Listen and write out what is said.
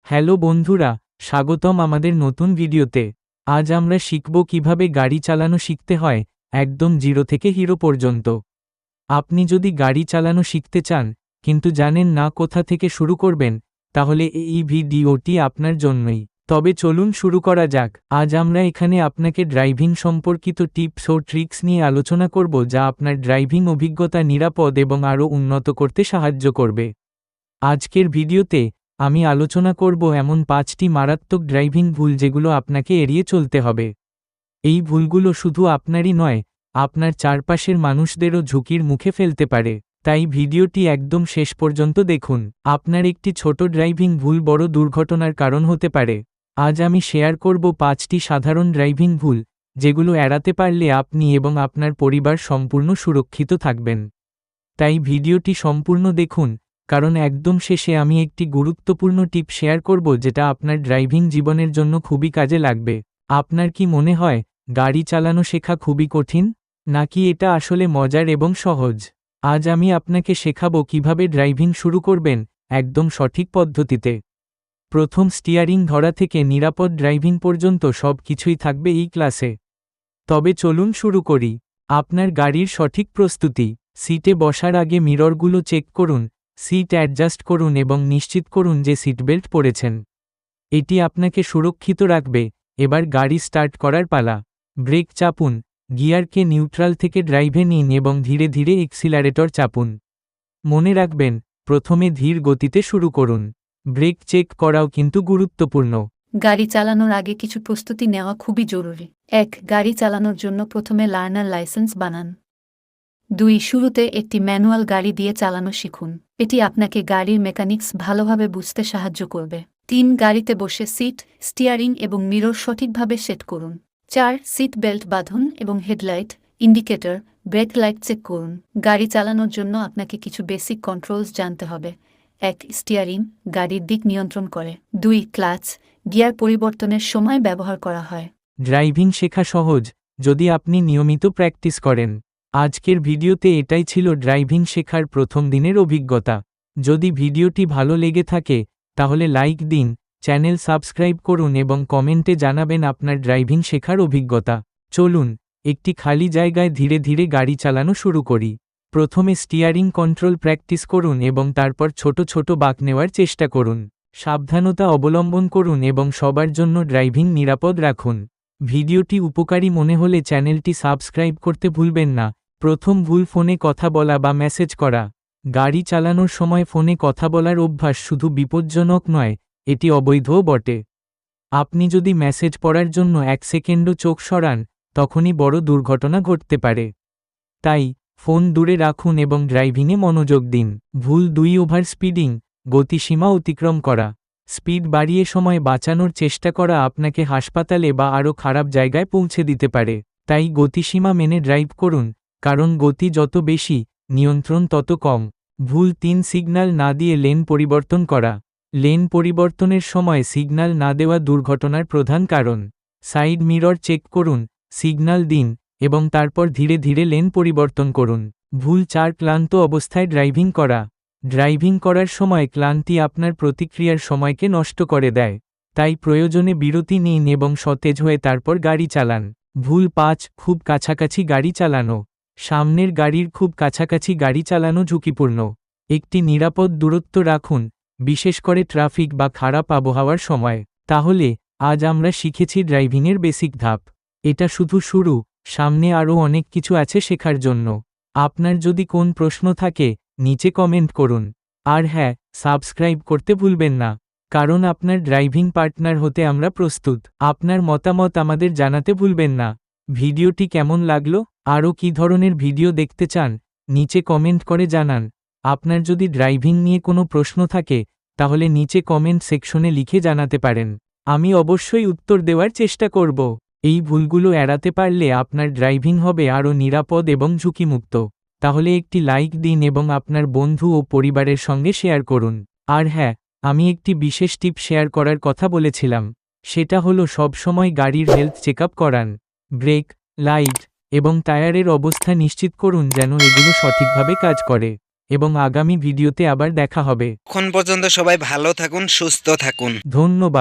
Hello বন্ধুরা, স্বাগতম আমাদের নতুন ভিডিওতে। আজ আমরা শিখব কিভাবে গাড়ি চালানো শিখতে হয়, একদম জিরো থেকে হিরো পর্যন্ত। আপনি যদি গাড়ি চালানো শিখতে চান কিন্তু জানেন না কোথা থেকে শুরু করবেন, তাহলে এই ভিডিওটি আপনার জন্যই। তবে চলুন শুরু করা যাক। আজ আমরা এখানে আপনাকে ড্রাইভিং সম্পর্কিত টিপস ও ট্রিক্স নিয়ে আলোচনা করব, যা আপনার ড্রাইভিং অভিজ্ঞতা নিরাপদ এবং আরও উন্নত করতে সাহায্য করবে। আজকের ভিডিওতে আমি আলোচনা করব এমন 5টি মারাত্মক ড্রাইভিং ভুল যেগুলো আপনাকে এড়িয়ে চলতে হবে। এই ভুলগুলো শুধু আপনারই নয়, আপনার চারপাশের মানুষদেরও ঝুঁকির মুখে ফেলতে পারে। তাই ভিডিওটি একদম শেষ পর্যন্ত দেখুন। আপনার একটি ছোট ড্রাইভিং ভুল বড় দুর্ঘটনার কারণ হতে পারে। আজ আমি শেয়ার করব 5টি সাধারণ ড্রাইভিং ভুল, যেগুলো এড়াতে পারলে আপনি এবং আপনার পরিবার সম্পূর্ণ সুরক্ষিত থাকবেন। তাই ভিডিওটি সম্পূর্ণ দেখুন, কারণ একদম শেষে আমি একটি গুরুত্বপূর্ণ টিপ শেয়ার করব যেটা আপনার ড্রাইভিং জীবনের জন্য খুবই কাজে লাগবে। আপনার কি মনে হয় গাড়ি চালানো শেখা খুবই কঠিন, নাকি এটা আসলে মজার এবং সহজ? আজ আমি আপনাকে শেখাবো কিভাবে ড্রাইভিং শুরু করবেন একদম সঠিক পদ্ধতিতে। প্রথম স্টিয়ারিং ধরা থেকে নিরাপদ ড্রাইভিং পর্যন্ত সব কিছুই থাকবে এই ক্লাসে। তবে চলুন শুরু করি। আপনার গাড়ির সঠিক প্রস্তুতি। সিটে বসার আগে মিররগুলো চেক করুন, সিট অ্যাডজাস্ট করুন এবং নিশ্চিত করুন যে সিটবেল্ট পরেছেন। এটি আপনাকে সুরক্ষিত রাখবে। এবার গাড়ি স্টার্ট করার পালা। ব্রেক চাপুন, গিয়ারকে নিউট্রাল থেকে ড্রাইভে নিন এবং ধীরে ধীরে এক্সিলারেটর চাপুন। মনে রাখবেন, প্রথমে ধীর গতিতে শুরু করুন। ব্রেক চেক করাও কিন্তু গুরুত্বপূর্ণ। গাড়ি চালানোর আগে কিছু প্রস্তুতি নেওয়া খুবই জরুরি। 1. গাড়ি চালানোর জন্য প্রথমে লার্নার লাইসেন্স বানান। 2. শুরুতে একটি ম্যানুয়াল গাড়ি দিয়ে চালানো শিখুন। এটি আপনাকে গাড়ির মেকানিক্স ভালোভাবে বুঝতে সাহায্য করবে। 3. গাড়িতে বসে সিট, স্টিয়ারিং এবং মিরর সঠিকভাবে সেট করুন। 4. সিট বেল্ট বাঁধুন এবং headlight, indicator, brake light check করুন। গাড়ি চালানোর জন্য আপনাকে কিছু বেসিক কন্ট্রোলস জানতে হবে। 1. স্টিয়ারিং গাড়ির দিক নিয়ন্ত্রণ করে। 2. ক্লাচ গিয়ার পরিবর্তনের সময় ব্যবহার করা হয়। ড্রাইভিং শেখা সহজ যদি আপনি নিয়মিত প্র্যাকটিস করেন। আজকের ভিডিওতে এটাই ছিল ড্রাইভিং শেখার প্রথম দিনের অভিজ্ঞতা। যদি ভিডিওটি ভালো লেগে থাকে তাহলে লাইক দিন, চ্যানেল সাবস্ক্রাইব করুন এবং কমেন্টে জানাবেন আপনার ড্রাইভিং শেখার অভিজ্ঞতা। চলুন একটি খালি জায়গায় ধীরে ধীরে গাড়ি চালানো শুরু করি। প্রথমে স্টিয়ারিং কন্ট্রোল প্র্যাকটিস করুন এবং তারপর ছোট ছোট বাঁক নেওয়ার চেষ্টা করুন। সাবধানতা অবলম্বন করুন এবং সবার জন্য ড্রাইভিং নিরাপদ রাখুন। ভিডিওটি উপকারী মনে হলে চ্যানেলটি সাবস্ক্রাইব করতে ভুলবেন না। প্রথম ভুল, ফোনে কথা বলা বা মেসেজ করা। গাড়ি চালানোর সময় ফোনে কথা বলার অভ্যাস শুধু বিপজ্জনক নয়, এটি অবৈধও বটে। আপনি যদি মেসেজ পড়ার জন্য 1 সেকেন্ডও চোখ সরান, তখনই বড় দুর্ঘটনা ঘটতে পারে। তাই ফোন দূরে রাখুন এবং ড্রাইভিংয়ে মনোযোগ দিন। ভুল 2. ওভার স্পিডিং গতিসীমা অতিক্রম করা। স্পিড বাড়িয়ে সময় বাঁচানোর চেষ্টা করা আপনাকে হাসপাতালে বা আরও খারাপ জায়গায় পৌঁছে দিতে পারে। তাই গতিসীমা মেনে ড্রাইভ করুন, কারণ গতি যত বেশি, নিয়ন্ত্রণ তত কম। ভুল 3. সিগন্যাল না দিয়ে লেন পরিবর্তন করা। লেন পরিবর্তনের সময় সিগন্যাল না দেওয়া দুর্ঘটনার প্রধান কারণ। সাইড মিরর চেক করুন, সিগন্যাল দিন এবং তারপর ধীরে ধীরে লেন পরিবর্তন করুন। ভুল 4. ক্লান্ত অবস্থায় ড্রাইভিং করা। ড্রাইভিং করার সময় ক্লান্তি আপনার প্রতিক্রিয়ার সময়কে নষ্ট করে দেয়। তাই প্রয়োজনে বিরতি নিন এবং সতেজ হয়ে তারপর গাড়ি চালান। ভুল 5. খুব কাছাকাছি গাড়ি চালানো। সামনের গাড়ির খুব কাছাকাছি গাড়ি চালানো ঝুঁকিপূর্ণ। একটি নিরাপদ দূরত্ব রাখুন, বিশেষ করে ট্রাফিক বা খারাপ আবহাওয়ার সময়। তাহলে আজ আমরা শিখেছি ড্রাইভিংয়ের বেসিক ধাপ। এটা শুধু শুরু, সামনে আরও অনেক কিছু আছে শেখার জন্য। আপনার যদি কোন প্রশ্ন থাকে নিচে কমেন্ট করুন। আর হ্যাঁ, সাবস্ক্রাইব করতে ভুলবেন না, কারণ আপনার ড্রাইভিং পার্টনার হতে আমরা প্রস্তুত। আপনার মতামত আমাদের জানাতে ভুলবেন না। ভিডিওটি কেমন লাগলো, আরও কী ধরনের ভিডিও দেখতে চান, নিচে কমেন্ট করে জানান। আপনার যদি ড্রাইভিং নিয়ে কোনো প্রশ্ন থাকে তাহলে নিচে কমেন্ট সেকশনে লিখে জানাতে পারেন। আমি অবশ্যই উত্তর দেওয়ার চেষ্টা করব। এই ভুলগুলো এড়াতে পারলে আপনার ড্রাইভিং হবে আরও নিরাপদ এবং ঝুঁকিমুক্ত। তাহলে একটি লাইক দিন এবং আপনার বন্ধু ও পরিবারের সঙ্গে শেয়ার করুন। আর হ্যাঁ, আমি একটি বিশেষ টিপ শেয়ার করার কথা বলেছিলাম। সেটা হলো সবসময় গাড়ির হেলথ চেকআপ করান। ব্রেক, লাইট এবং টায়ারের অবস্থা নিশ্চিত করুন যেন এগুলো সঠিকভাবে কাজ করে। এবং আগামী ভিডিওতে আবার দেখা হবে। এখন পর্যন্ত সবাই ভালো থাকুন, সুস্থ থাকুন। ধন্যবাদ।